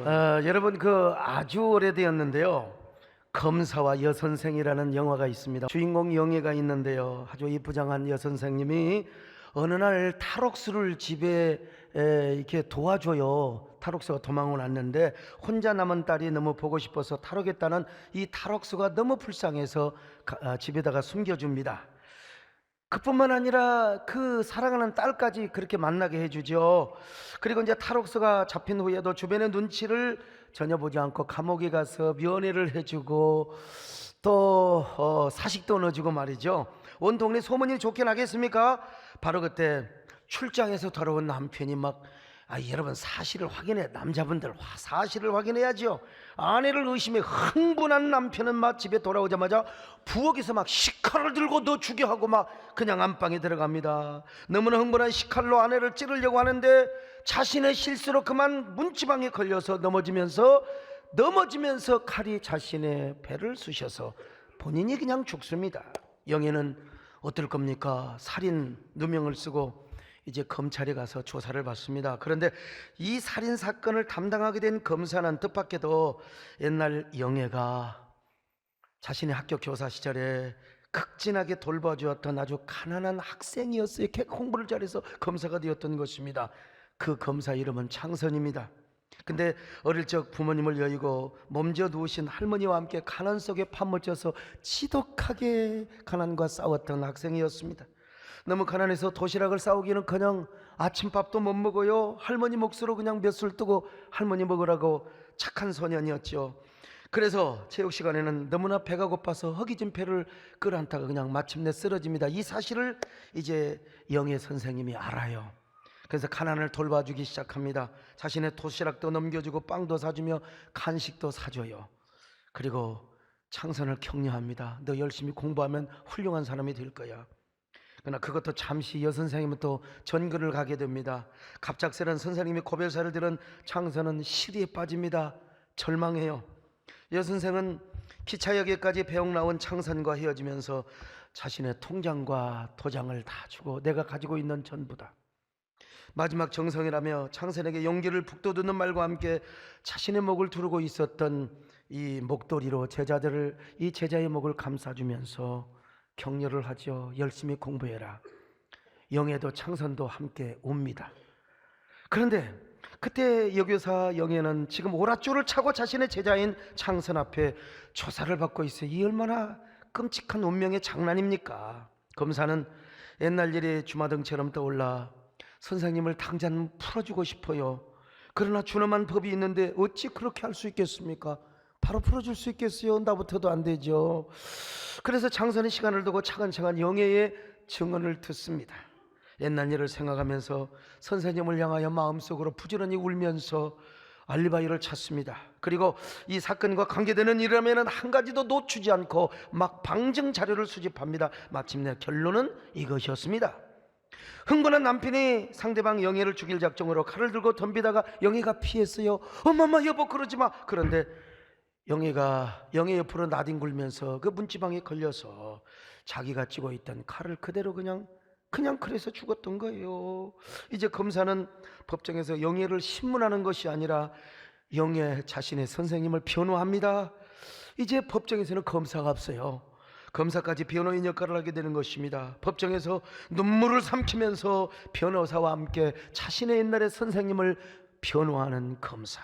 여러분 아주 오래되었는데요. 검사와 여선생이라는 영화가 있습니다. 주인공 영애가 있는데요. 아주 이쁘장한 여선생님이 어느 날 탈옥수를 집에 이렇게 도와줘요. 탈옥수가 도망을 왔는데 혼자 남은 딸이 너무 보고 싶어서 탈옥했다는 이 탈옥수가 너무 불쌍해서 집에다가 숨겨줍니다. 그뿐만 아니라 그 사랑하는 딸까지 그렇게 만나게 해주죠. 그리고 이제 탈옥수가 잡힌 후에도 주변의 눈치를 전혀 보지 않고 감옥에 가서 면회를 해주고 또 사식도 넣어주고 말이죠. 온 동네 소문이 좋게 나겠습니까? 바로 그때 출장에서 돌아온 남편이 여러분 사실을 확인해, 남자분들 사실을 확인해야죠. 아내를 의심해 흥분한 남편은 집에 돌아오자마자 부엌에서 식칼을 들고 너 죽여 하고 그냥 안방에 들어갑니다. 너무나 흥분한 식칼로 아내를 찌르려고 하는데 자신의 실수로 그만 문지방에 걸려서 넘어지면서 칼이 자신의 배를 쑤셔서 본인이 그냥 죽습니다. 영애는 어떨 겁니까? 살인 누명을 쓰고 이제 검찰에 가서 조사를 받습니다. 그런데 이 살인 사건을 담당하게 된 검사는 뜻밖에도 옛날 영애가 자신의 학교 교사 시절에 극진하게 돌봐주었던 아주 가난한 학생이었어요. 공부를 잘해서 검사가 되었던 것입니다. 그 검사 이름은 창선입니다. 근데 어릴 적 부모님을 여의고 몸져 누우신 할머니와 함께 가난 속에 파묻혀서 지독하게 가난과 싸웠던 학생이었습니다. 너무 가난해서 도시락을 싸우기는커녕 아침밥도 못 먹어요. 할머니 몫으로 그냥 몇 술 뜨고 할머니 먹으라고 착한 소년이었죠. 그래서 체육 시간에는 너무나 배가 고파서 허기진 배를 끌어안다가 그냥 마침내 쓰러집니다. 이 사실을 이제 영애 선생님이 알아요. 그래서 가난을 돌봐주기 시작합니다. 자신의 도시락도 넘겨주고 빵도 사주며 간식도 사줘요. 그리고 창선을 격려합니다. 너 열심히 공부하면 훌륭한 사람이 될 거야. 그러나 그것도 잠시 여선생님은 또 전교를 가게 됩니다. 갑작스런 선생님이 고별사를 들은 창선은 시리에 빠집니다. 절망해요. 여선생은 기차역에까지 배웅 나온 창선과 헤어지면서 자신의 통장과 도장을 다 주고 내가 가지고 있는 전부다, 마지막 정성이라며 창선에게 용기를 북돋우는 말과 함께 자신의 목을 두르고 있었던 이 목도리로 이 제자의 목을 감싸주면서 격려를 하죠. 열심히 공부해라. 영애도 창선도 함께 옵니다. 그런데 그때 여교사 영애는 지금 오랏줄을 차고 자신의 제자인 창선 앞에 조사를 받고 있어요. 이 얼마나 끔찍한 운명의 장난입니까? 검사는 옛날 일이 주마등처럼 떠올라 선생님을 당장 풀어주고 싶어요. 그러나 준엄한 법이 있는데 어찌 그렇게 할 수 있겠습니까? 바로 풀어줄 수 있겠어요? 나부터도 안 되죠. 그래서 창선이 시간을 두고 차근차근 영애의 증언을 듣습니다. 옛날 일을 생각하면서 선생님을 향하여 마음속으로 부지런히 울면서 알리바이를 찾습니다. 그리고 이 사건과 관계되는 일이라면 한 가지도 놓치지 않고 방증 자료를 수집합니다. 마침내 결론은 이것이었습니다. 흥분한 남편이 상대방 영애를 죽일 작정으로 칼을 들고 덤비다가 영애가 피했어요. 엄마 여보 그러지 마. 그런데 영애 옆으로 나뒹굴면서 그 문지방에 걸려서 자기가 쥐고 있던 칼을 그대로 그냥 그래서 죽었던 거예요. 이제 검사는 법정에서 영애를 신문하는 것이 아니라 영애 자신의 선생님을 변호합니다. 이제 법정에서는 검사가 없어요. 검사까지 변호인 역할을 하게 되는 것입니다. 법정에서 눈물을 삼키면서 변호사와 함께 자신의 옛날의 선생님을 변호하는 검사,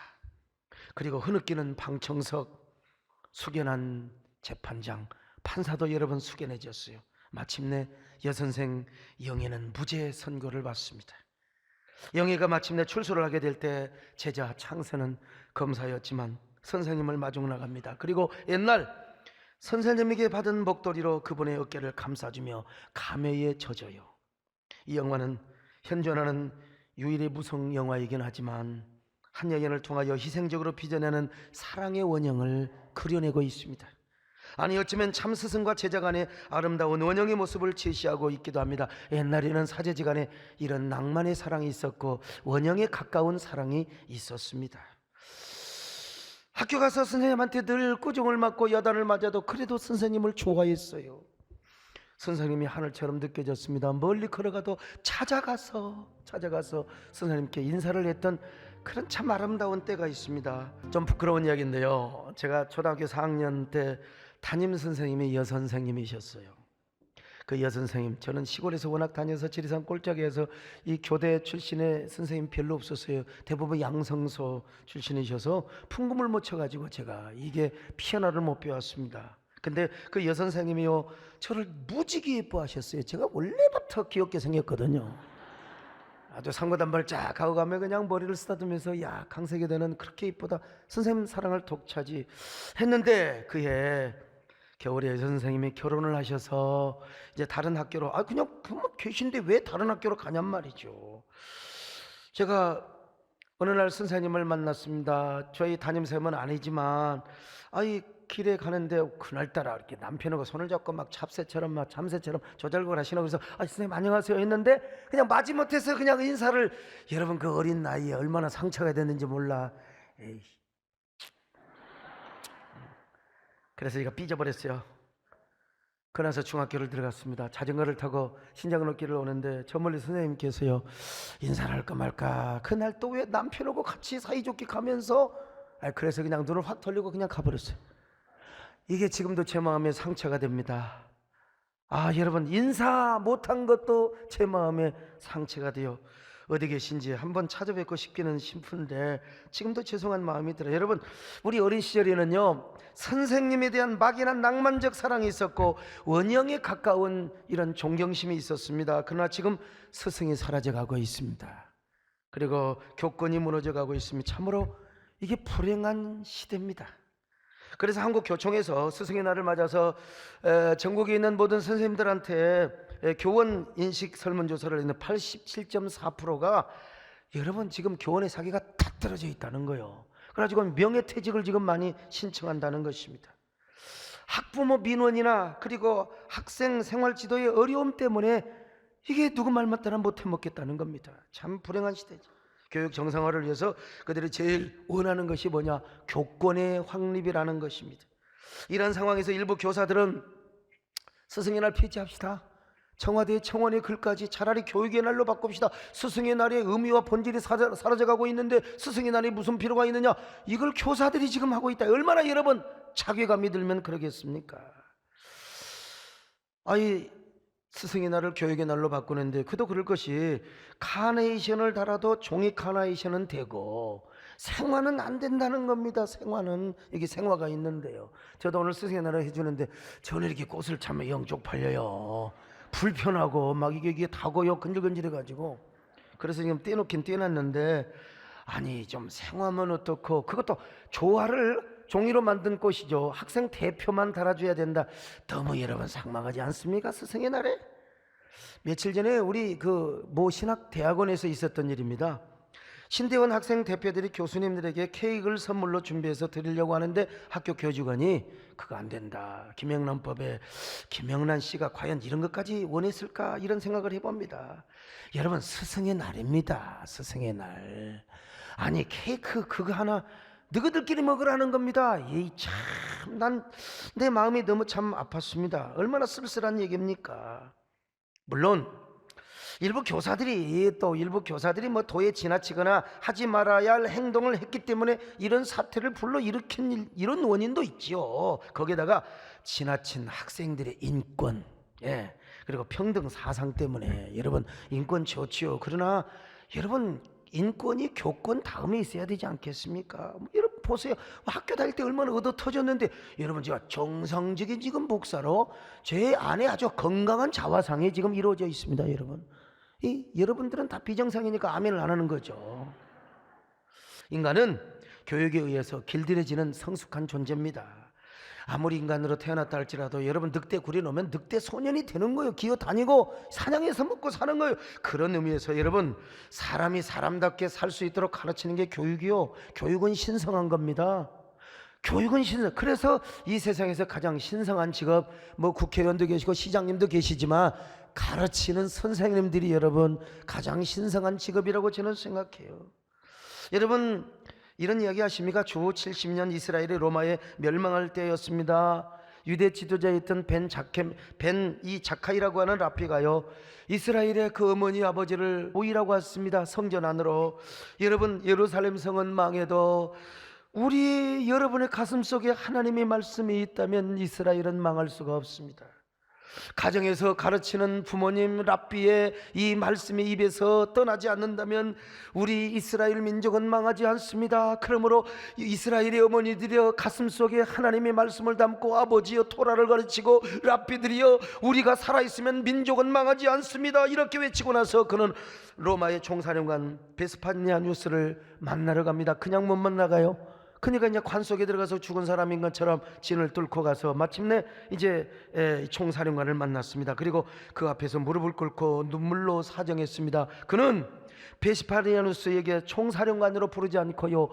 그리고 흐느끼는 방청석, 숙연한 재판장, 판사도 여러 번 숙연해졌어요. 마침내 여선생 영애는 무죄 선고를 받습니다. 영애가 마침내 출소를 하게 될 때 제자 창선은 검사였지만 선생님을 마중 나갑니다. 그리고 옛날 선생님에게 받은 목도리로 그분의 어깨를 감싸주며 감회에 젖어요. 이 영화는 현존하는 유일의 무성 영화이긴 하지만 한 여인을 통하여 희생적으로 빚어내는 사랑의 원형을 그려내고 있습니다. 아니 어쩌면 참 스승과 제자 간의 아름다운 원형의 모습을 제시하고 있기도 합니다. 옛날에는 사제지간에 이런 낭만의 사랑이 있었고 원형에 가까운 사랑이 있었습니다. 학교 가서 선생님한테 늘 꾸중을 맞고 여단을 맞아도 그래도 선생님을 좋아했어요. 선생님이 하늘처럼 느껴졌습니다. 멀리 걸어가도 찾아가서 선생님께 인사를 했던 그런 참 아름다운 때가 있습니다. 좀 부끄러운 이야기인데요, 제가 초등학교 4학년 때 담임 선생님이 여선생님이셨어요. 그 여선생님, 저는 시골에서 워낙 다녀서 지리산 꼴짝이에서 이 교대 출신의 선생님 별로 없었어요. 대부분 양성소 출신이셔서 풍금을 못 쳐가지고 제가 이게 피아노를 못 배웠습니다. 근데 그 여선생님이요, 저를 무지개 예뻐하셨어요. 제가 원래부터 귀엽게 생겼거든요. 아주 상고단발 쫙 하고 가면 그냥 머리를 쓰다듬으면서, 야, 강세계대는 그렇게 이쁘다, 선생님 사랑을 독차지 했는데, 그해 겨울에 선생님이 결혼을 하셔서 이제 다른 학교로, 그냥 계신데 왜 다른 학교로 가냔 말이죠. 제가 어느 날 선생님을 만났습니다. 저희 담임쌤은 아니지만 길에 가는데 그날따라 이렇게 남편하고 손을 잡고 막 잡새처럼 막 잠새처럼 조잘걸 하시나. 그래서 선생님 안녕하세요 했는데 그냥 마지못해서 그냥 인사를. 여러분, 그 어린 나이에 얼마나 상처가 됐는지 몰라. 에이. 그래서 제가 삐져버렸어요. 그래서 중학교를 들어갔습니다. 자전거를 타고 신장로길을 오는데 저 멀리 선생님께서요, 인사를 할까 말까. 그날 또 왜 남편하고 같이 사이좋게 가면서, 그래서 그냥 눈을 확 돌리고 그냥 가버렸어요. 이게 지금도 제 마음에 상처가 됩니다. 여러분, 인사 못한 것도 제 마음에 상처가 돼요. 어디 계신지 한번 찾아뵙고 싶기는 싶은데 지금도 죄송한 마음이 들어요. 여러분, 우리 어린 시절에는요, 선생님에 대한 막연한 낭만적 사랑이 있었고 원형에 가까운 이런 존경심이 있었습니다. 그러나 지금 스승이 사라져가고 있습니다. 그리고 교권이 무너져가고 있습니다. 참으로 이게 불행한 시대입니다. 그래서 한국교총에서 스승의 날을 맞아서 전국에 있는 모든 선생님들한테 교원 인식 설문조사를 했는데 87.4%가 여러분 지금 교원의 사기가 다 떨어져 있다는 거예요. 그래가지고 명예퇴직을 지금 많이 신청한다는 것입니다. 학부모 민원이나 그리고 학생 생활지도의 어려움 때문에 이게 누구 말 맞다나 못해 먹겠다는 겁니다. 참 불행한 시대죠. 교육 정상화를 위해서 그들이 제일 원하는 것이 뭐냐? 교권의 확립이라는 것입니다. 이런 상황에서 일부 교사들은 스승의 날 폐지합시다, 청와대 청원의 글까지 차라리 교육의 날로 바꿉시다, 스승의 날의 의미와 본질이 사라져가고 있는데 스승의 날이 무슨 필요가 있느냐, 이걸 교사들이 지금 하고 있다. 얼마나 여러분 자괴감이 들면 그러겠습니까? 스승의 날을 교육의 날로 바꾸는데 그도 그럴 것이 카네이션을 달아도 종이 카네이션은 되고 생화는 안 된다는 겁니다. 생화는, 이게 생화가 있는데요, 저도 오늘 스승의 날을 해주는데 저는 이렇게 꽃을 참으면 영 쪽팔려요. 불편하고 막 이게 다고요, 근질근질해 가지고. 그래서 지금 떼놓긴 떼놨는데, 좀 생화면 어떻고, 그것도 조화를 종이로 만든 꽃이죠. 학생 대표만 달아줘야 된다. 너무 여러분 상망하지 않습니까? 스승의 날에. 며칠 전에 우리 모 신학대학원에서 있었던 일입니다. 신대원 학생 대표들이 교수님들에게 케이크를 선물로 준비해서 드리려고 하는데 학교 교직원이 그거 안 된다, 김영란법에 김영란 씨가 과연 이런 것까지 원했을까, 이런 생각을 해봅니다. 여러분, 스승의 날입니다. 스승의 날. 케이크 그거 하나 너희들끼리 먹으라는 겁니다. 난 내 마음이 너무 참 아팠습니다. 얼마나 쓸쓸한 얘기입니까? 물론 일부 교사들이 뭐 도에 지나치거나 하지 말아야 할 행동을 했기 때문에 이런 사태를 불러일으킨 이런 원인도 있지요. 거기에다가 지나친 학생들의 인권, 그리고 평등 사상 때문에. 여러분, 인권 좋지요. 그러나 여러분, 인권이 교권 다음에 있어야 되지 않겠습니까? 여러분 보세요, 학교 다닐 때 얼마나 얻어 터졌는데. 여러분, 제가 정상적인 지금 목사로 제 안에 아주 건강한 자화상이 지금 이루어져 있습니다. 여러분들은 다 비정상이니까 아멘을 안 하는 거죠. 인간은 교육에 의해서 길들여지는 성숙한 존재입니다. 아무리 인간으로 태어났다 할지라도 여러분, 늑대 구려놓으면 늑대 소년이 되는 거예요. 기어 다니고 사냥해서 먹고 사는 거예요. 그런 의미에서 여러분, 사람이 사람답게 살 수 있도록 가르치는 게 교육이요. 교육은 신성한 겁니다. 교육은 신성. 그래서 이 세상에서 가장 신성한 직업, 국회의원도 계시고 시장님도 계시지만 가르치는 선생님들이 여러분 가장 신성한 직업이라고 저는 생각해요. 여러분, 이런 이야기 하십니까? 주 70년 이스라엘이 로마에 멸망할 때였습니다. 유대 지도자였던 이 자카이라고 하는 랍비가요, 이스라엘의 그 어머니 아버지를 모이라고 했습니다. 성전 안으로. 여러분, 예루살렘 성은 망해도 우리 여러분의 가슴 속에 하나님의 말씀이 있다면 이스라엘은 망할 수가 없습니다. 가정에서 가르치는 부모님 랍비의 이 말씀의 입에서 떠나지 않는다면 우리 이스라엘 민족은 망하지 않습니다. 그러므로 이스라엘의 어머니들이여 가슴속에 하나님의 말씀을 담고 아버지여 토라를 가르치고 랍비들이여 우리가 살아있으면 민족은 망하지 않습니다. 이렇게 외치고 나서 그는 로마의 총사령관 베스파니아누스를 만나러 갑니다. 그냥 못 만나가요. 그러니까 이제 관 속에 들어가서 죽은 사람인 것처럼 진을 뚫고 가서 마침내 이제 총사령관을 만났습니다. 그리고 그 앞에서 무릎을 꿇고 눈물로 사정했습니다. 그는 베스파니아누스에게 총사령관으로 부르지 않고요,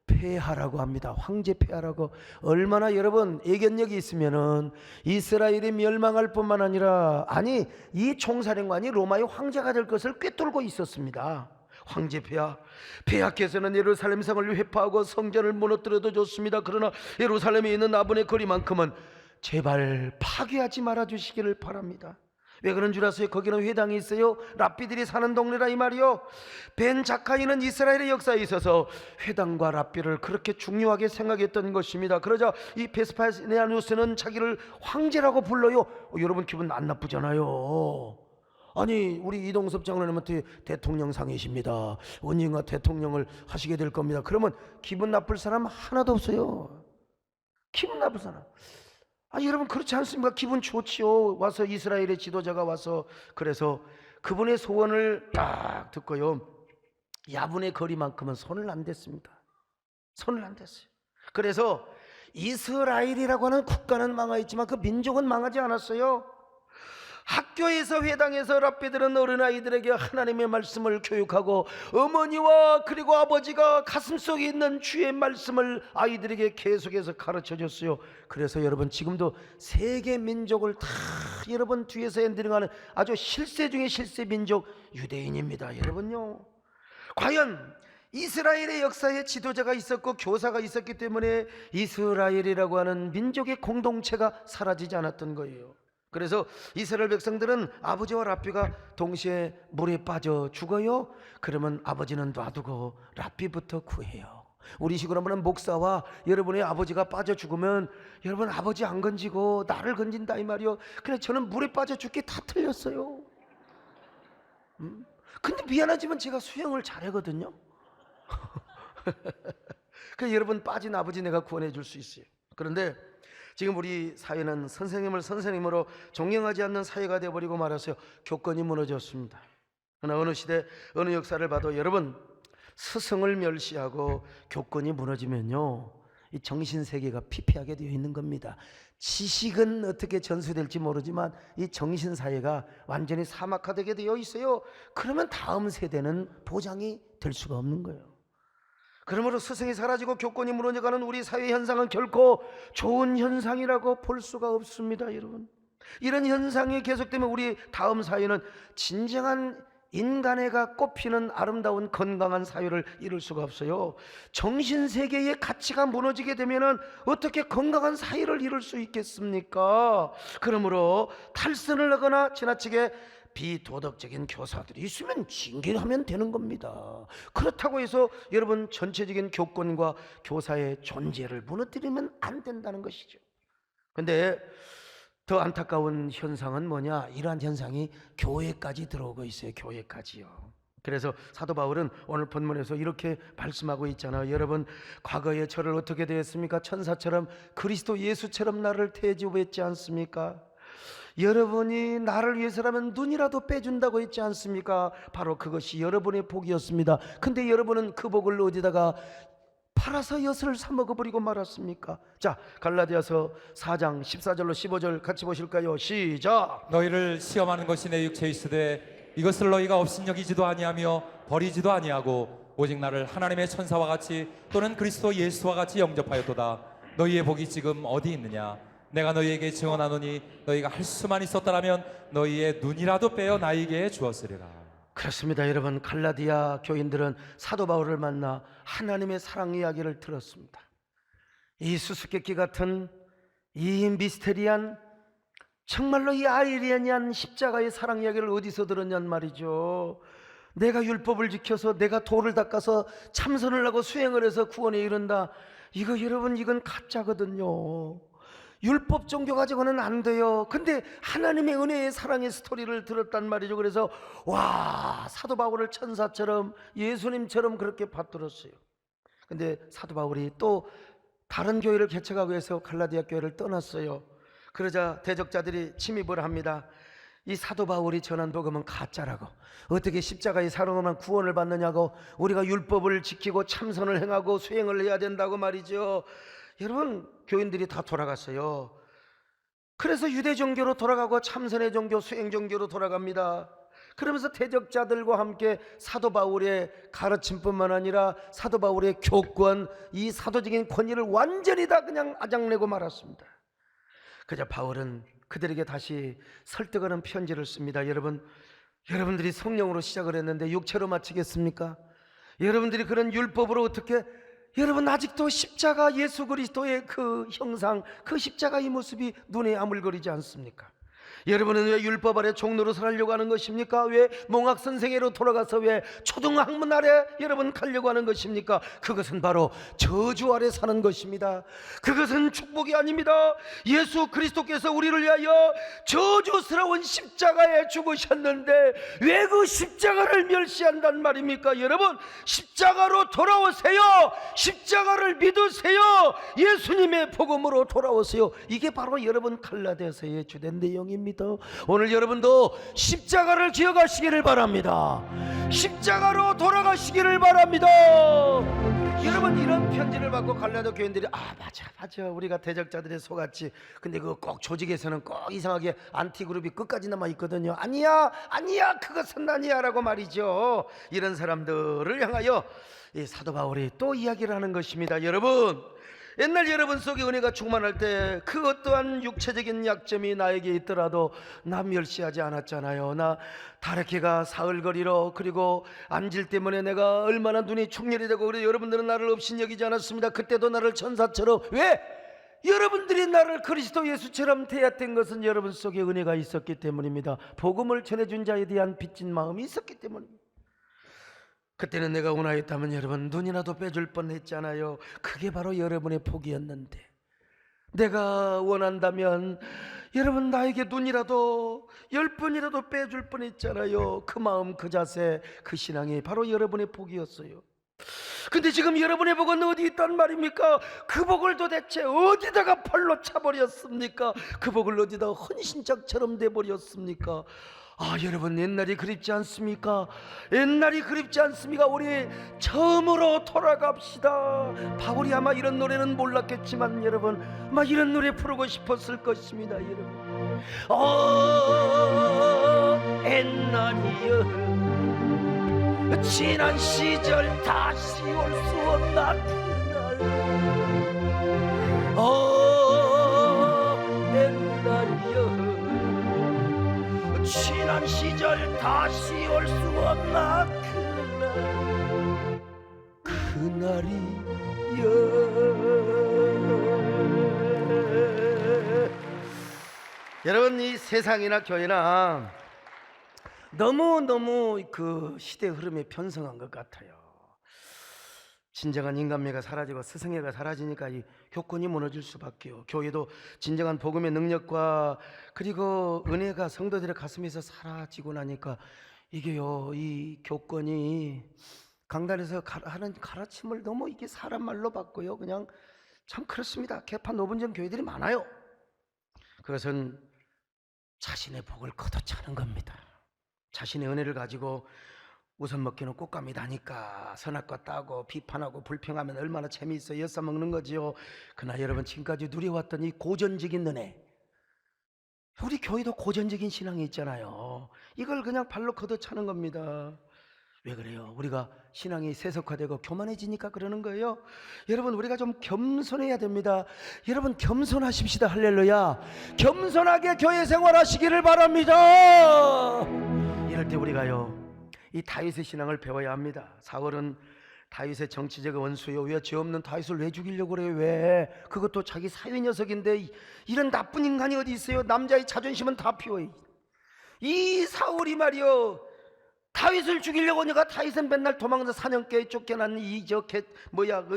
폐하라고 합니다. 황제 폐하라고. 얼마나 여러분 애견력이 있으면은 이스라엘이 멸망할 뿐만 아니라, 아니 이 총사령관이 로마의 황제가 될 것을 꿰뚫고 있었습니다. 황제 폐하께서는 예루살렘 성을 회파하고 성전을 무너뜨려도 좋습니다. 그러나 예루살렘에 있는 아분의 거리만큼은 제발 파괴하지 말아 주시기를 바랍니다. 왜 그런 줄 아세요? 거기는 회당이 있어요. 랍비들이 사는 동네라 이 말이요. 벤 자카이는 이스라엘의 역사에 있어서 회당과 랍비를 그렇게 중요하게 생각했던 것입니다. 그러자 이 베스파니아누스는 자기를 황제라고 불러요. 여러분 기분 안 나쁘잖아요. 아니 우리 이동섭 장로님한테 대통령상이십니다, 언젠가 대통령을 하시게 될 겁니다. 그러면 기분 나쁠 사람 하나도 없어요. 기분 나쁠 사람. 여러분 그렇지 않습니까? 기분 좋지요. 와서 이스라엘의 지도자가 와서, 그래서 그분의 소원을 딱 듣고요, 야분의 거리만큼은 손을 안 댔습니다. 손을 안 댔어요. 그래서 이스라엘이라고 하는 국가는 망하였지만 그 민족은 망하지 않았어요. 학교에서 회당에서 랍비들은 어린아이들에게 하나님의 말씀을 교육하고 어머니와 그리고 아버지가 가슴속에 있는 주의 말씀을 아이들에게 계속해서 가르쳐줬어요. 그래서 여러분 지금도 세계 민족을 다 여러분 뒤에서 엔드링하는 아주 실세 중에 실세 민족 유대인입니다. 여러분요, 과연 이스라엘의 역사에 지도자가 있었고 교사가 있었기 때문에 이스라엘이라고 하는 민족의 공동체가 사라지지 않았던 거예요. 그래서 이스라엘 백성들은 아버지와 랍비가 동시에 물에 빠져 죽어요. 그러면 아버지는 놔두고 랍비부터 구해요. 우리 식으로 하면 목사와 여러분의 아버지가 빠져 죽으면 여러분 아버지 안 건지고 나를 건진다 이 말이요. 그래 저는 물에 빠져 죽기 다 틀렸어요. 근데 미안하지만 제가 수영을 잘하거든요. 그래서 여러분 빠진 아버지 내가 구원해 줄 수 있어요. 그런데 지금 우리 사회는 선생님을 선생님으로 존경하지 않는 사회가 되어버리고 말았어요. 교권이 무너졌습니다. 그러나 어느 시대 어느 역사를 봐도 여러분 스승을 멸시하고 교권이 무너지면요, 이 정신세계가 피폐하게 되어 있는 겁니다. 지식은 어떻게 전수될지 모르지만 이 정신사회가 완전히 사막화되게 되어 있어요. 그러면 다음 세대는 보장이 될 수가 없는 거예요. 그러므로 스승이 사라지고 교권이 무너져가는 우리 사회 현상은 결코 좋은 현상이라고 볼 수가 없습니다. 여러분, 이런 현상이 계속되면 우리 다음 사회는 진정한 인간애가 꽃피는 아름다운 건강한 사회를 이룰 수가 없어요. 정신세계의 가치가 무너지게 되면 어떻게 건강한 사회를 이룰 수 있겠습니까? 그러므로 탈선을 하거나 지나치게 비도덕적인 교사들이 있으면 징계하면 되는 겁니다. 그렇다고 해서 여러분 전체적인 교권과 교사의 존재를 무너뜨리면 안 된다는 것이죠. 근데 더 안타까운 현상은 뭐냐? 이러한 현상이 교회까지 들어오고 있어요. 교회까지요. 그래서 사도 바울은 오늘 본문에서 이렇게 말씀하고 있잖아요. 여러분 과거에 저를 어떻게 대했습니까? 천사처럼 그리스도 예수처럼 나를 대접했지 않습니까? 여러분이 나를 위해서라면 눈이라도 빼준다고 했지 않습니까? 바로 그것이 여러분의 복이었습니다. 근데 여러분은 그 복을 어디다가 팔아서 엿을 사먹어버리고 말았습니까? 자, 갈라디아서 4장 14절로 15절 같이 보실까요? 시작. 너희를 시험하는 것이 내 육체에 있으되 이것을 너희가 업신여기지도 아니하며 버리지도 아니하고 오직 나를 하나님의 천사와 같이 또는 그리스도 예수와 같이 영접하였도다. 너희의 복이 지금 어디 있느냐? 내가 너희에게 증언하노니 너희가 할 수만 있었더라면 너희의 눈이라도 빼어 나에게 주었으리라. 그렇습니다. 여러분 갈라디아 교인들은 사도 바울을 만나 하나님의 사랑 이야기를 들었습니다. 이 수수께끼 같은 이 미스테리한, 정말로 이 아이러니한 십자가의 사랑 이야기를 어디서 들었냔 말이죠. 내가 율법을 지켜서 내가 돌을 닦아서 참선을 하고 수행을 해서 구원에 이른다, 이거 여러분, 이건 가짜거든요. 율법 종교 가지고는 안 돼요. 근데 하나님의 은혜의 사랑의 스토리를 들었단 말이죠. 그래서 와, 사도 바울을 천사처럼 예수님처럼 그렇게 받들었어요. 근데 사도 바울이 또 다른 교회를 개척하기 위해서 갈라디아 교회를 떠났어요. 그러자 대적자들이 침입을 합니다. 이 사도 바울이 전한 복음은 가짜라고, 어떻게 십자가의 사랑으로만 구원을 받느냐고, 우리가 율법을 지키고 참선을 행하고 수행을 해야 된다고 말이죠. 여러분, 교인들이 다 돌아갔어요. 그래서 유대 종교로 돌아가고 참선의 종교, 수행 종교로 돌아갑니다. 그러면서 대적자들과 함께 사도 바울의 가르침뿐만 아니라 사도 바울의 교권, 이 사도적인 권위를 완전히 다 그냥 아작내고 말았습니다. 그저 바울은 그들에게 다시 설득하는 편지를 씁니다. 여러분들이 성령으로 시작을 했는데 육체로 마치겠습니까? 여러분들이 그런 율법으로 어떻게, 여러분 아직도 십자가, 예수 그리스도의 그 형상, 그 십자가의 모습이 눈에 아물거리지 않습니까? 여러분은 왜 율법 아래 종로로 살려고 하는 것입니까? 왜 몽학 선생회로 돌아가서 왜 초등학문 아래 여러분 가려고 하는 것입니까? 그것은 바로 저주 아래 사는 것입니다. 그것은 축복이 아닙니다. 예수 그리스도께서 우리를 위하여 저주스러운 십자가에 죽으셨는데 왜 그 십자가를 멸시한단 말입니까? 여러분, 십자가로 돌아오세요. 십자가를 믿으세요. 예수님의 복음으로 돌아오세요. 이게 바로 여러분 갈라디아서의 주된 내용입니다. 오늘 여러분도 십자가를 기억하시기를 바랍니다. 십자가로 돌아가시기를 바랍니다. 여러분, 이런 편지를 받고 갈라디아 교인들이 맞아 우리가 대적자들의 속았지. 근데 그거 꼭 조직에서는 꼭 이상하게 안티그룹이 끝까지 남아 있거든요. 아니야 그것은 아니야 라고 말이죠. 이런 사람들을 향하여 이 사도 바울이 또 이야기를 하는 것입니다. 여러분, 옛날 여러분 속에 은혜가 충만할 때 그 어떠한 육체적인 약점이 나에게 있더라도 나 멸시하지 않았잖아요. 나 다르케가 사흘거리로, 그리고 안질 때문에 내가 얼마나 눈이 충혈이 되고, 그래 여러분들은 나를 업신여기지 않았습니다. 그때도 나를 천사처럼. 왜? 여러분들이 나를 그리스도 예수처럼 대했던 것은 여러분 속에 은혜가 있었기 때문입니다. 복음을 전해준 자에 대한 빚진 마음이 있었기 때문입니다. 그때는 내가 원하였다면 여러분 눈이라도 빼줄 뻔했잖아요. 그게 바로 여러분의 복이었는데, 내가 원한다면 여러분 나에게 눈이라도 10번이라도 빼줄 뻔했잖아요. 그 마음, 그 자세, 그 신앙이 바로 여러분의 복이었어요. 근데 지금 여러분의 복은 어디 있단 말입니까? 그 복을 도대체 어디다가 팔로 차버렸습니까? 그 복을 어디다 헌신짝처럼 내버렸습니까? 여러분, 옛날이 그립지 않습니까? 옛날이 그립지 않습니까? 우리 처음으로 돌아갑시다. 바울이 아마 이런 노래는 몰랐겠지만 여러분, 아마 이런 노래 부르고 싶었을 것입니다. 여러분, 옛날이여, 지난 시절 다시 올 수 없나 그날. 옛날이여, 지난 시절 다시 올 수 없나 그날이여. 여러분, 이 세상이나 교회나 너무 그 시대 흐름에 편성한 것 같아요. 진정한 인간미가 사라지고 스승애가 사라지니까 이 교권이 무너질 수밖에요. 교회도 진정한 복음의 능력과 그리고 은혜가 성도들의 가슴에서 사라지고 나니까 이게요, 이 교권이 강단에서 하는 가르침을 너무 이게 사람 말로 받고요, 그냥 참 그렇습니다. 개판 노분전 교회들이 많아요. 그것은 자신의 복을 걷어차는 겁니다. 자신의 은혜를 가지고 우선 먹기는 꽃감이 나니까 선악과 따고 비판하고 불평하면 얼마나 재미있어 엿싸먹는 거지요. 그러나 여러분, 지금까지 누려왔던 이 고전적인 은혜, 우리 교회도 고전적인 신앙이 있잖아요. 이걸 그냥 발로 걷어차는 겁니다. 왜 그래요? 우리가 신앙이 세속화되고 교만해지니까 그러는 거예요. 여러분, 우리가 좀 겸손해야 됩니다. 여러분, 겸손하십시다. 할렐루야. 겸손하게 교회 생활하시기를 바랍니다. 이럴 때 우리가요, 이 다윗의 신앙을 배워야 합니다. 사울은 다윗의 정치적 원수요. 왜 죄 없는 다윗을 왜 죽이려고 그래요? 왜? 그것도 자기 사위 녀석인데 이런 나쁜 인간이 어디 있어요? 남자의 자존심은 다 피워요. 이 사울이 말이요, 다윗을 죽이려고 하니까 다윗은 맨날 도망가서 사냥개에 쫓겨난 이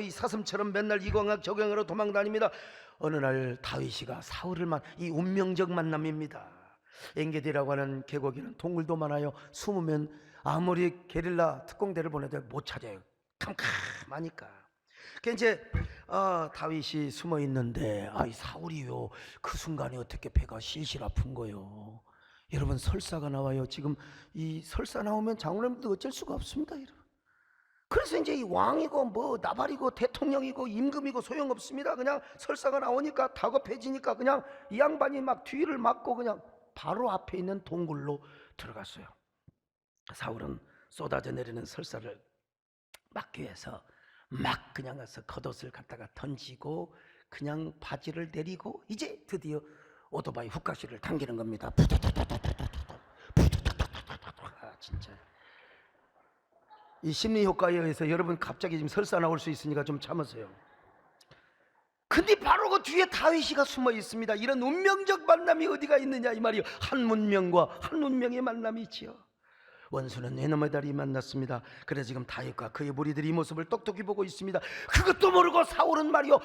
사슴처럼 맨날 이광학 저경으로 도망다닙니다. 어느 날 다윗이가 사울을 이 운명적 만남입니다. 엔게디라고 하는 계곡에는 동굴도 많아요. 숨으면 아무리 게릴라 특공대를 보내도 못 찾아요. 캄캄하니까. 이제 다윗이 숨어 있는데 이 사울이요, 그 순간에 어떻게 배가 실실 아픈 거요. 여러분, 설사가 나와요. 지금 이 설사 나오면 장로님도 어쩔 수가 없습니다, 여러분. 그래서 이제 이 왕이고 뭐 나발이고 대통령이고 임금이고 소용없습니다. 그냥 설사가 나오니까 다급해지니까 그냥 이 양반이 막 뒤를 막고 그냥 바로 앞에 있는 동굴로 들어갔어요. 사울은 쏟아져 내리는 설사를 막기 위해서 막 그냥 가서 겉옷을 갖다가 던지고 그냥 바지를 내리고 이제 드디어 오토바이 훅가시를 당기는 겁니다. 진짜 이 심리 효과에 의해서 여러분 갑자기 지금 설사 나올 수 있으니까 좀 참으세요. 근데 바로 그 뒤에 다윗이가 숨어 있습니다. 이런 운명적 만남이 어디가 있느냐 이 말이요. 한 문명과 한 운명의 만남이 있지요. 원수는 이놈의 다리 만났습니다. 그래서 지금 다윗과 그의 무리들이 이 모습을 똑똑히 보고 있습니다. 그것도 모르고 사울은 말이요,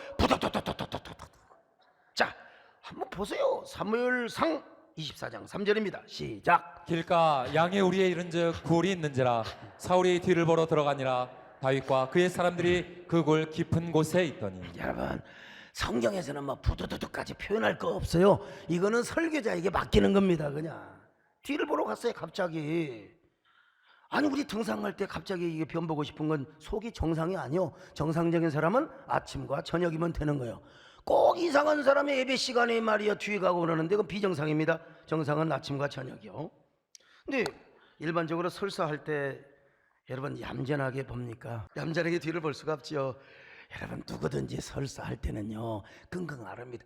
자, 한번 보세요. 사무엘상 24장 3절입니다. 시작. 길가 양의 우리에 이른즉 굴이 있는지라 사울이 뒤를 보러 들어가니라 다윗과 그의 사람들이 그 굴 깊은 곳에 있더니. 여러분, 성경에서는 뭐 부두두두까지 표현할 거 없어요. 이거는 설교자에게 맡기는 겁니다. 그냥 뒤를 보러 갔어요. 갑자기. 아니, 우리 등산할 때 갑자기 이게 변 보고 싶은 건 속이 정상이 아니요. 정상적인 사람은 아침과 저녁이면 되는 거예요. 꼭 이상한 사람의 예배 시간에 말이야 뒤에 가고 그러는데 그건 비정상입니다. 정상은 아침과 저녁이요. 근데 일반적으로 설사할 때 여러분 얌전하게 봅니까? 얌전하게 뒤를 볼 수가 없죠. 여러분, 누구든지 설사할 때는요 끙끙 앓습니다.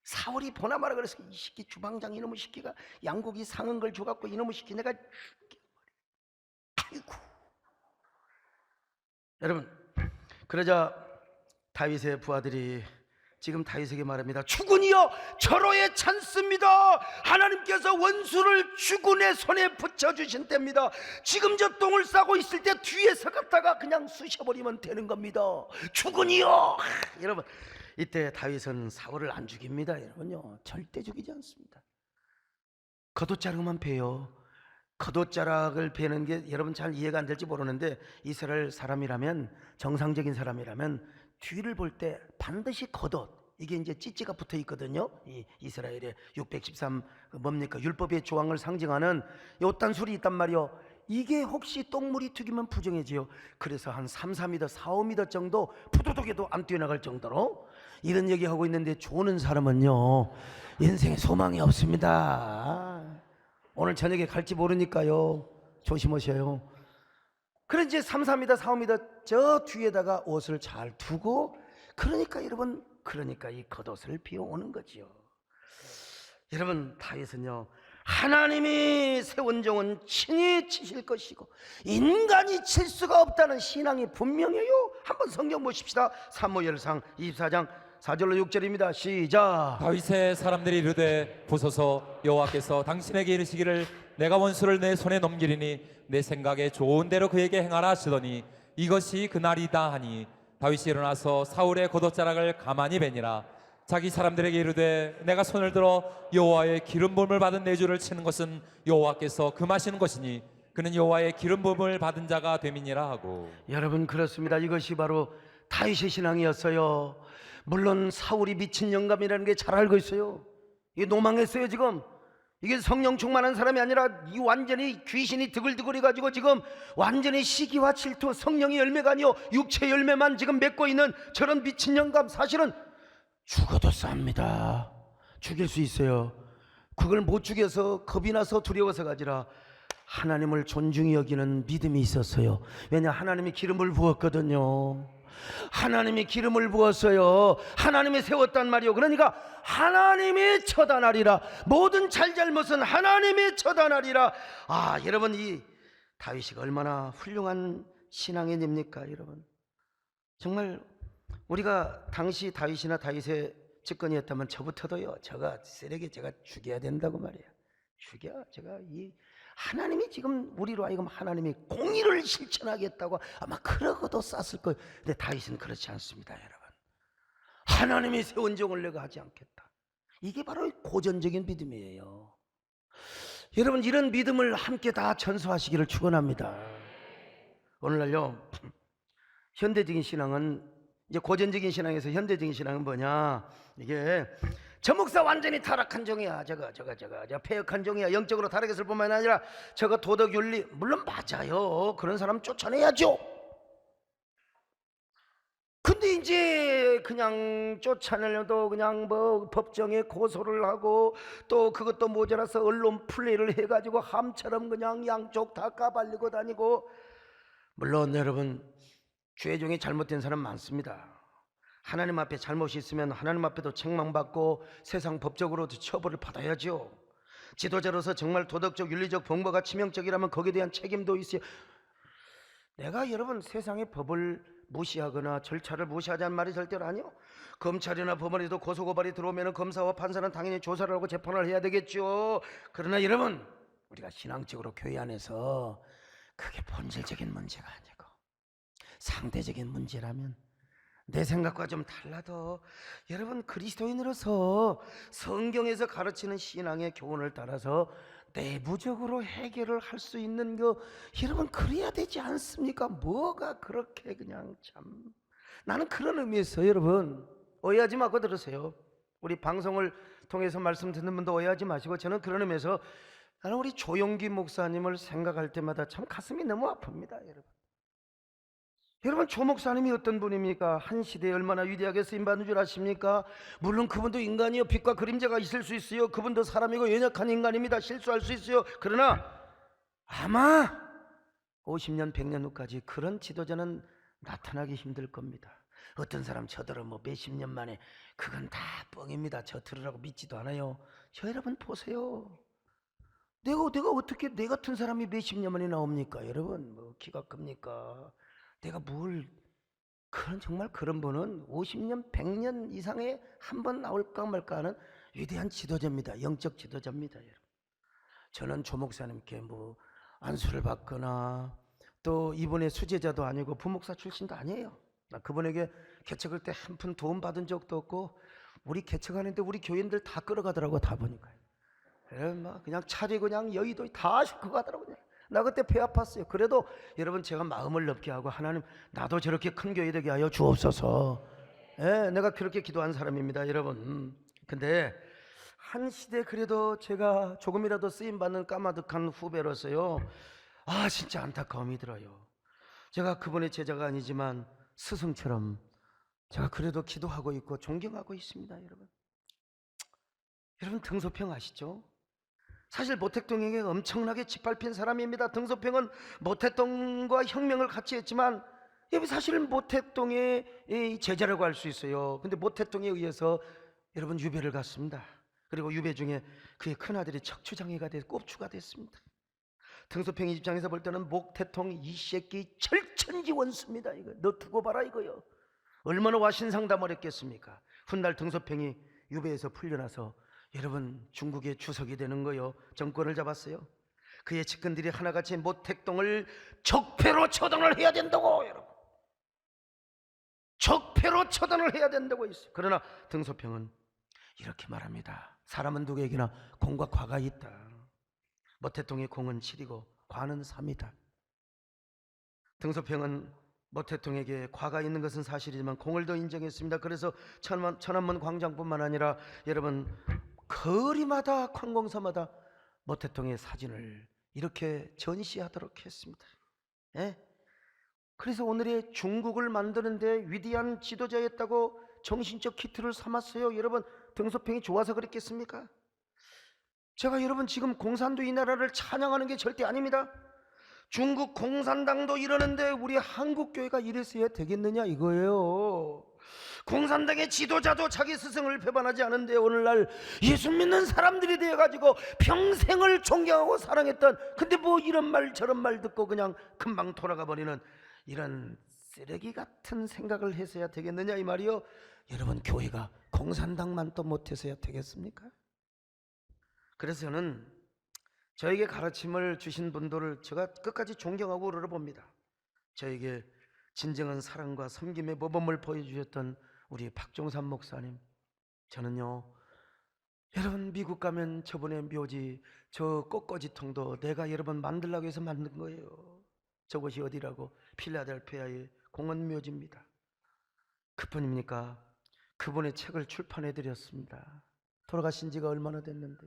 사울이 보나마나 그래서 이 새끼 주방장 이놈의 새끼가 양고기 상은 걸 줘갖고 이놈의 새끼 내가 아이고. 여러분, 그러자 다윗의 부하들이 지금 다윗에게 말합니다. 주군이여, 절호에 찬습니다. 하나님께서 원수를 주군의 손에 붙여주신 때입니다. 지금 저 똥을 싸고 있을 때 뒤에서 갔다가 그냥 쑤셔버리면 되는 겁니다. 주군이여. 여러분, 이때 다윗은 사울을 안 죽입니다. 여러분요, 절대 죽이지 않습니다. 겉옷자락만 베요. 겉옷자락을 베는 게 여러분 잘 이해가 안 될지 모르는데 이스라엘 사람이라면, 정상적인 사람이라면 뒤를 볼 때 반드시 겉옷, 이게 이제 찌찌가 붙어 있거든요. 이 이스라엘의 613 뭡니까 율법의 조항을 상징하는 요딴술이 있단 말이요. 이게 혹시 똥물이 튀기면 부정해지요. 그래서 한 3, 4m, 4, 5m 정도 푸도독에도 안 뛰어나갈 정도로 이런 얘기하고 있는데 조는 사람은요 인생에 소망이 없습니다. 오늘 저녁에 갈지 모르니까요 조심하셔요. 그래 이제 3, 4m, 4, 5m 저 뒤에다가 옷을 잘 두고, 그러니까 여러분, 그러니까 이 겉옷을 비워오는 거지요. 여러분, 다윗은요 하나님이 세운 종은 친히 치실 것이고 인간이 칠 수가 없다는 신앙이 분명해요. 한번 성경 보십시다. 사무엘상 24장 4절로 6절입니다. 시작. 다윗의 사람들이 이르되 보소서, 여호와께서 당신에게 이르시기를 내가 원수를 내 손에 넘기리니 내 생각에 좋은 대로 그에게 행하라 하시더니 이것이 그날이다 하니 다윗이 일어나서 사울의 겉옷자락을 가만히 베니라. 자기 사람들에게 이르되 내가 손을 들어 여호와의 기름 부음을 받은 내 주를 치는 것은 여호와께서 금하시는 것이니 그는 여호와의 기름 부음을 받은 자가 됨이니라 하고. 여러분, 그렇습니다. 이것이 바로 다윗의 신앙이었어요. 물론 사울이 미친 영감이라는 게 잘 알고 있어요. 이게 노망했어요. 지금 이게 성령 충만한 사람이 아니라 이 완전히 귀신이 드글드글해 가지고 지금 완전히 시기와 질투, 성령의 열매가 아니요 육체 열매만 지금 맺고 있는 저런 미친 영감, 사실은 죽어도 쌉니다. 죽일 수 있어요. 그걸 못 죽여서 겁이 나서 두려워서가 아니라 하나님을 존중히 여기는 믿음이 있었어요. 왜냐, 하나님이 기름을 부었거든요. 하나님이 기름을 부었어요. 하나님이 세웠단 말이요. 그러니까 하나님이 처단하리라. 모든 잘잘못은 하나님이 처단하리라. 여러분, 이 다윗이 얼마나 훌륭한 신앙인입니까, 여러분? 정말 우리가 당시 다윗이나 다윗의 집권이었다면 저부터도요, 저가 쓰레기 제가 죽여야 된다고 말이에요. 제가 이 하나님이 지금 우리로 하여금 하나님이 공의를 실천하겠다고 아마 그러고도 쌌을 거예요. 근데 다윗은 그렇지 않습니다, 여러분. 하나님이 세운 종을 내가 하지 않겠다. 이게 바로 고전적인 믿음이에요. 여러분, 이런 믿음을 함께 다 전수하시기를 축원합니다. 오늘날요, 현대적인 신앙은, 이제 고전적인 신앙에서 현대적인 신앙은 뭐냐, 이게 저 목사 완전히 타락한 종이야, 저거 폐역한 종이야, 영적으로 타락했을 뿐만 아니라 저거 도덕윤리, 물론 맞아요. 그런 사람 쫓아내야죠. 근데 이제 그냥 쫓아내려도 그냥 뭐 법정에 고소를 하고 또 그것도 모자라서 언론 플레이를 해가지고 함처럼 그냥 양쪽 다 까발리고 다니고. 물론 여러분, 죄 중에 잘못된 사람 많습니다. 하나님 앞에 잘못이 있으면 하나님 앞에도 책망받고 세상 법적으로도 처벌을 받아야죠. 지도자로서 정말 도덕적 윤리적 봉거가 치명적이라면 거기에 대한 책임도 있어요. 내가 여러분 세상의 법을 무시하거나 절차를 무시하자는 말이 절대로 아니요. 검찰이나 법원에도 고소고발이 들어오면 검사와 판사는 당연히 조사를 하고 재판을 해야 되겠죠. 그러나 여러분, 우리가 신앙적으로 교회 안에서 그게 본질적인 문제가 아니고 상대적인 문제라면, 내 생각과 좀 달라도 여러분 그리스도인으로서 성경에서 가르치는 신앙의 교훈을 따라서 내부적으로 해결을 할 수 있는 거, 여러분 그래야 되지 않습니까? 뭐가 그렇게 그냥 참. 나는 그런 의미에서 여러분 오해하지 말고 들으세요. 우리 방송을 통해서 말씀 듣는 분도 오해하지 마시고, 저는 그런 의미에서 나는 우리 조용기 목사님을 생각할 때마다 참 가슴이 너무 아픕니다, 여러분. 여러분, 조 목사님이 어떤 분입니까? 한 시대에 얼마나 위대하게 쓰임받는 줄 아십니까? 물론 그분도 인간이요, 빛과 그림자가 있을 수 있어요. 그분도 사람이고 연약한 인간입니다. 실수할 수 있어요. 그러나 아마 50년 100년 후까지 그런 지도자는 나타나기 힘들 겁니다. 어떤 사람 저더러 뭐 몇십 년 만에, 그건 다 뻥입니다. 저 들으라고 믿지도 않아요. 저 여러분 보세요. 내가 어떻게 내 같은 사람이 몇십 년 만에 나옵니까? 여러분, 뭐 키가 큽니까? 내가 뭘, 정말 그런 분은 50년 100년 이상에 한 번 나올까 말까 하는 위대한 지도자입니다. 영적 지도자입니다, 여러분. 저는 조 목사님께 뭐 안수를 받거나 또 이분의 수제자도 아니고 부목사 출신도 아니에요. 나 그분에게 개척할 때 한 푼 도움 받은 적도 없고, 우리 개척하는데 우리 교인들 다 끌어가더라고. 다 보니까 그냥 차리 그냥 여의도 다 싣고 가더라고요. 나 그때 배 아팠어요. 그래도 여러분 제가 마음을 넓게 하고, 하나님 나도 저렇게 큰 교회 되게 하여 주옵소서. 내가 그렇게 기도한 사람입니다, 여러분. 근데 한 시대 그래도 제가 조금이라도 쓰임받는 까마득한 후배로서요, 진짜 안타까움이 들어요. 제가 그분의 제자가 아니지만 스승처럼 제가 그래도 기도하고 있고 존경하고 있습니다, 여러분. 여러분, 등소평 아시죠? 사실 모택동에게 엄청나게 짓밟힌 사람입니다. 등소평은 모택동과 혁명을 같이 했지만, 여기 사실 모택동의 제자라고 할 수 있어요. 근데 모택동에 의해서 여러분 유배를 갔습니다. 그리고 유배 중에 그의 큰아들이 척추장애가 돼서 꼽추가 됐습니다. 등소평 입장에서 볼 때는 모택동 이 새끼 철천지 원수입니다. 이거 너 두고 봐라 이거요. 얼마나 와신상담을 했겠습니까? 훗날 등소평이 유배에서 풀려나서 여러분 중국의 주석이 되는 거요, 정권을 잡았어요. 그의 측근들이 하나같이 모택동을 적폐로 처단을 해야 된다고, 여러분. 적폐로 처단을 해야 된다고 했어요. 그러나 등소평은 이렇게 말합니다. 사람은 누구에게나 공과 과가 있다. 모택동의 공은 7이고 과는 3이다. 등소평은 모택동에게 과가 있는 것은 사실이지만 공을 더 인정했습니다. 그래서 천안문 광장뿐만 아니라 여러분 거리마다 관공서마다 모택동의 사진을 이렇게 전시하도록 했습니다. 그래서 오늘의 중국을 만드는데 위대한 지도자였다고 정신적 키트를 삼았어요. 여러분, 등소평이 좋아서 그랬겠습니까? 제가 여러분 지금 공산도 이 나라를 찬양하는 게 절대 아닙니다. 중국 공산당도 이러는데 우리 한국교회가 이랬어야 되겠느냐 이거예요. 공산당의 지도자도 자기 스승을 배반하지 않은데 오늘날 예수 믿는 사람들이 되어가지고 평생을 존경하고 사랑했던, 근데 뭐 이런 말 저런 말 듣고 그냥 금방 돌아가 버리는 이런 쓰레기 같은 생각을 해서야 되겠느냐 이 말이요. 여러분, 교회가 공산당만 또 못해서야 되겠습니까? 그래서 저는 저에게 가르침을 주신 분들을 제가 끝까지 존경하고 우러러봅니다. 저에게 진정한 사랑과 섬김의 모범을 보여주셨던 우리 박종산 목사님, 저는요, 여러분 미국 가면 저번에 묘지 저 꽃꽂이통도 내가 여러분 만들라고 해서 만든 거예요. 저곳이 어디라고? 필라델피아의 공원묘지입니다. 그뿐입니까? 그분의 책을 출판해 드렸습니다. 돌아가신 지가 얼마나 됐는데.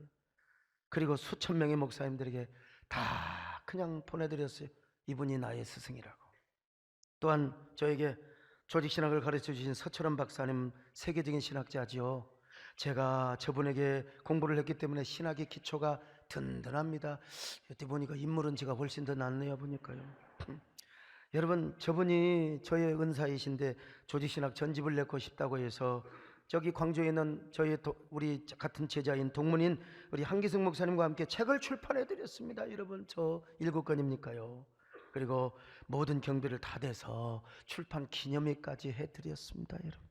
그리고 수천 명의 목사님들에게 다 그냥 보내드렸어요. 이분이 나의 스승이라고. 또한 저에게 조직신학을 가르쳐 주신 서철원 박사님, 세계적인 신학자지요. 제가 저분에게 공부를 했기 때문에 신학의 기초가 든든합니다. 여태 보니까 인물은 제가 훨씬 더 낫네요 보니까요. 여러분, 저분이 저의 은사이신데 조직신학 전집을 내고 싶다고 해서 저기 광주에 있는 우리 같은 제자인 동문인 우리 한기승 목사님과 함께 책을 출판해 드렸습니다. 여러분, 저 7권입니까요. 그리고 모든 경비를 다 대서 출판 기념회까지 해드렸습니다. 여러분,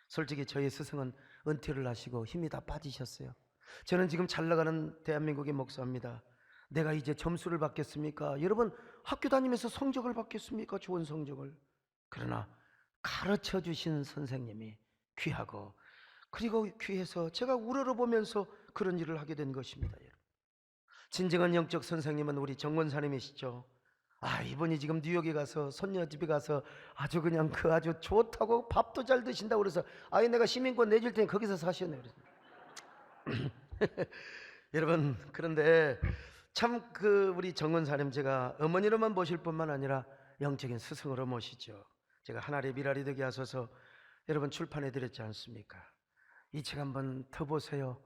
솔직히 저희 스승은 은퇴를 하시고 힘이 다 빠지셨어요. 저는 지금 잘 나가는 대한민국의 목사입니다. 내가 이제 점수를 받겠습니까? 여러분, 학교 다니면서 성적을 받겠습니까? 좋은 성적을. 그러나 가르쳐 주신 선생님이 귀하고, 그리고 귀해서 제가 우러러보면서 그런 일을 하게 된 것입니다. 여러분, 진정한 영적 선생님은 우리 정권사님이시죠. 이분이 지금 뉴욕에 가서 손녀 집에 가서 아주 그냥 아주 좋다고 밥도 잘 드신다고 그래서 내가 시민권 내줄 테니 거기서 사시네 그래서. 여러분, 그런데 참 우리 정원사님 제가 어머니로만 모실 뿐만 아니라 영적인 스승으로 모시죠. 제가 하나의 미랄이 되게 하소서 여러분 출판해 드렸지 않습니까? 이 책 한번 더 보세요.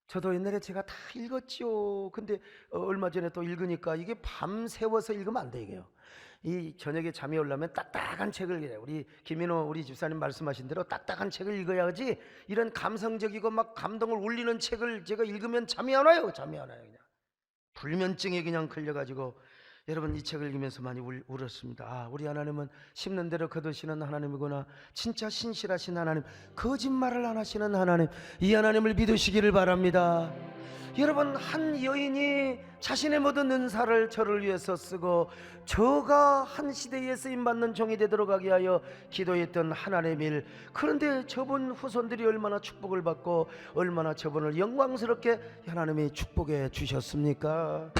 저도 옛날에 제가 다 읽었지요. 근데 얼마 전에 또 읽으니까 이게 밤새워서 읽으면 안 돼. 이게요, 이 저녁에 잠이 오려면 딱딱한 책을 읽어요. 우리 김인호 우리 집사님 말씀하신 대로 딱딱한 책을 읽어야지 이런 감성적이고 막 감동을 울리는 책을 제가 읽으면 잠이 안 와요. 잠이 안 와요. 그냥 불면증에 그냥 걸려가지고 여러분 이 책을 읽으면서 많이 울었습니다. 우리 하나님은 심는 대로 거두시는 하나님이구나. 진짜 신실하신 하나님, 거짓말을 안 하시는 하나님, 이 하나님을 믿으시기를 바랍니다. 여러분, 한 여인이 자신의 모든 은사를 저를 위해서 쓰고 저가 한 시대에 쓰임받는 종이 되도록 하게 하여 기도했던 하나님의 일, 그런데 저분 후손들이 얼마나 축복을 받고 얼마나 저분을 영광스럽게 하나님이 축복해 주셨습니까?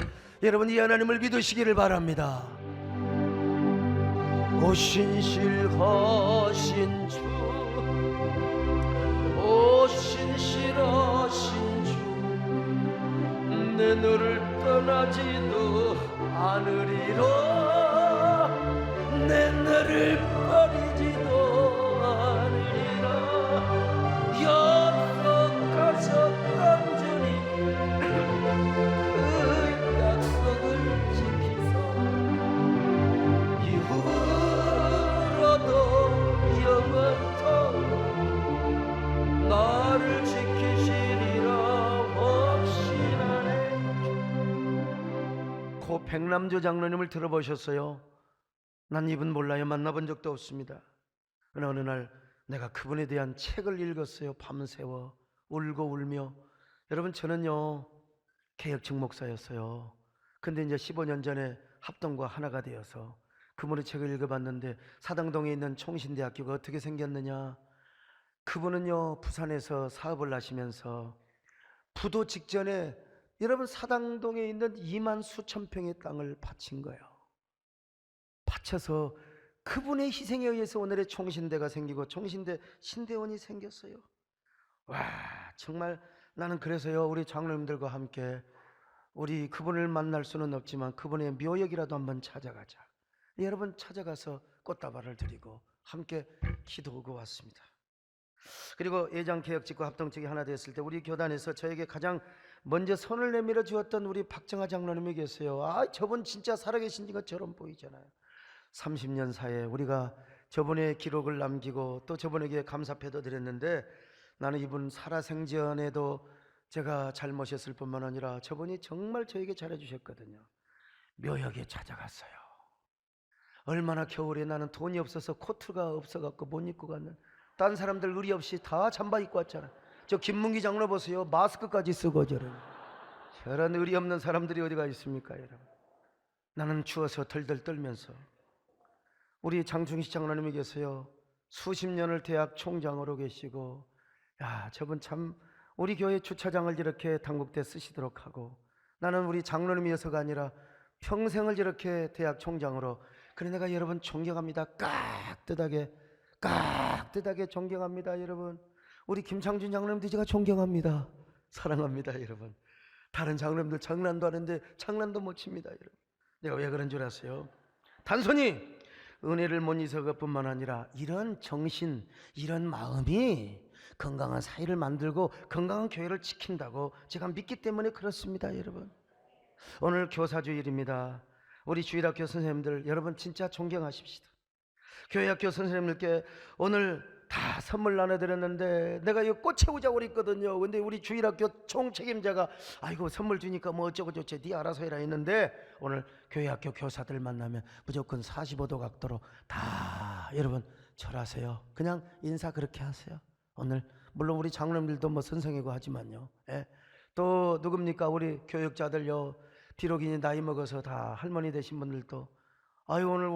여러분, 이 하나님을 믿으시기를 바랍니다. 오 신실하신 주, 오 신실하신 주, 내 너를 떠나지도 않으리라, 내 너를 버리지도 않으리라. 약속하셨던 주님, 그 약속을 지키소. 이후로도 영원토록 나를 지키시리라 확신하네. 고 백남조 장로님을 들어보셨어요? 난 이분 몰라요. 만나본 적도 없습니다. 그러나 어느 날 내가 그분에 대한 책을 읽었어요. 밤새워 울고 울며. 여러분, 저는요 개혁측 목사였어요. 근데 이제 15년 전에 합동과 하나가 되어서 그분의 책을 읽어봤는데 사당동에 있는 총신대학교가 어떻게 생겼느냐. 그분은요 부산에서 사업을 하시면서 부도 직전에 여러분 사당동에 있는 2만 수천 평의 땅을 바친 거예요. 바쳐서 그분의 희생에 의해서 오늘의 총신대가 생기고 총신대 신대원이 생겼어요. 와, 정말 나는 그래서요 우리 장로님들과 함께 우리 그분을 만날 수는 없지만 그분의 묘역이라도 한번 찾아가자. 여러분 찾아가서 꽃다발을 드리고 함께 기도하고 왔습니다. 그리고 예장개혁직과 합동측이 하나 됐을 때 우리 교단에서 저에게 가장 먼저 손을 내밀어 주었던 우리 박정하 장로님이 계세요. 저분 진짜 살아계신 것처럼 보이잖아요. 30년 사이에 우리가 저분의 기록을 남기고 또 저분에게 감사패도 드렸는데, 나는 이분 살아생전에도 제가 잘 모셨을 뿐만 아니라 저분이 정말 저에게 잘해주셨거든요. 묘역에 찾아갔어요. 얼마나 겨울에 나는 돈이 없어서 코트가 없어갖고 못 입고 갔는, 딴 사람들 의리 없이 다 잠바 입고 왔잖아. 저 김문기 장로 보세요. 마스크까지 쓰고 저런 의리 없는 사람들이 어디가 있습니까, 여러분? 나는 추워서 덜덜 떨면서, 우리 장충식 장로님이 계세요. 수십 년을 대학 총장으로 계시고, 야, 저분 참 우리 교회 주차장을 이렇게 당국대 쓰시도록 하고, 나는 우리 장로님이어서가 아니라 평생을 이렇게 대학 총장으로, 그래 내가 여러분 존경합니다. 깍듯하게 존경합니다. 여러분, 우리 김창준 장로님도 제가 존경합니다. 사랑합니다. 여러분, 다른 장로님들 장난도 하는데 장난도 못 칩니다. 여러분, 내가 왜 그런 줄 아세요? 단순히 은혜를 못 잊을 것뿐만 아니라 이런 정신, 이런 마음이 건강한 사회를 만들고 건강한 교회를 지킨다고 제가 믿기 때문에 그렇습니다. 여러분, 오늘 교사주일입니다. 우리 주일학교 선생님들 여러분 진짜 존경하십시다. 교회학교 선생님들께 오늘 다 선물 나눠드렸는데, 내가 이거 꽃 채우자고 그랬거든요. 근데 우리 주일학교 총책임자가 아이고 선물 주니까 뭐 어쩌고 저쩌고 네 알아서 해라 했는데, 오늘 교회학교 교사들 만나면 무조건 45도 각도로 다 여러분 절하세요. 그냥 인사 그렇게 하세요. 오늘 물론 우리 장로님들도 뭐 선생이고 하지만요, 예. 또 누굽니까? 우리 교육자들요, 비록 이제 나이 먹어서 다 할머니 되신 분들도 아유 오늘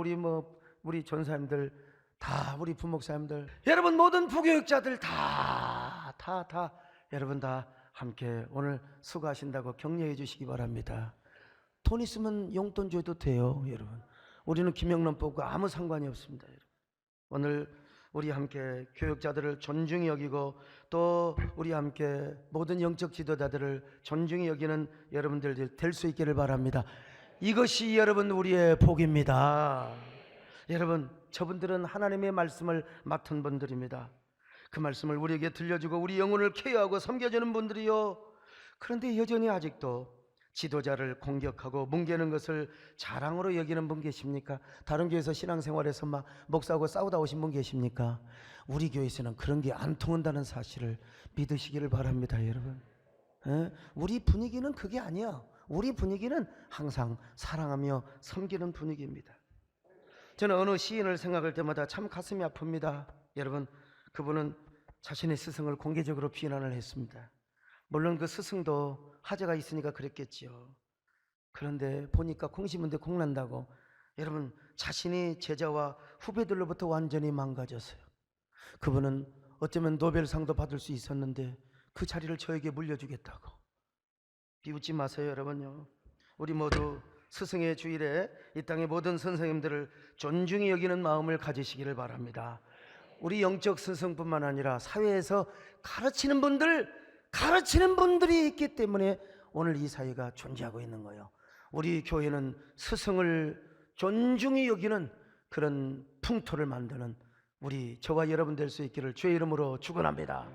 우리 전사님들 다, 우리 부목사님들 여러분, 모든 부교육자들 다 여러분 다 함께 오늘 수고하신다고 격려해 주시기 바랍니다. 돈 있으면 용돈 줘도 돼요. 여러분, 우리는 김영란 뽑고 아무 상관이 없습니다. 여러분, 오늘 우리 함께 교육자들을 존중히 여기고 또 우리 함께 모든 영적 지도자들을 존중히 여기는 여러분들 될 수 있기를 바랍니다. 이것이 여러분 우리의 복입니다. 여러분, 저분들은 하나님의 말씀을 맡은 분들입니다. 그 말씀을 우리에게 들려주고 우리 영혼을 케어하고 섬겨주는 분들이요, 그런데 여전히 아직도 지도자를 공격하고 뭉개는 것을 자랑으로 여기는 분 계십니까? 다른 교회에서 신앙생활에서 막 목사하고 싸우다 오신 분 계십니까? 우리 교회에서는 그런 게 안 통한다는 사실을 믿으시기를 바랍니다. 여러분, 우리 분위기는 그게 아니야. 우리 분위기는 항상 사랑하며 섬기는 분위기입니다. 저는 어느 시인을 생각할 때마다 참 가슴이 아픕니다. 여러분, 그분은 자신의 스승을 공개적으로 비난을 했습니다. 물론 그 스승도 하자가 있으니까 그랬겠지요. 그런데 보니까 콩 심은데 콩 난다고, 여러분, 자신이 제자와 후배들로부터 완전히 망가졌어요. 그분은 어쩌면 노벨상도 받을 수 있었는데 그 자리를 저에게 물려주겠다고. 비웃지 마세요. 여러분요, 우리 모두 스승의 주일에 이 땅의 모든 선생님들을 존중히 여기는 마음을 가지시기를 바랍니다. 우리 영적 스승뿐만 아니라 사회에서 가르치는 분들이 있기 때문에 오늘 이 사회가 존재하고 있는 거예요. 우리 교회는 스승을 존중히 여기는 그런 풍토를 만드는 저와 여러분 될 수 있기를 주의 이름으로 축원합니다.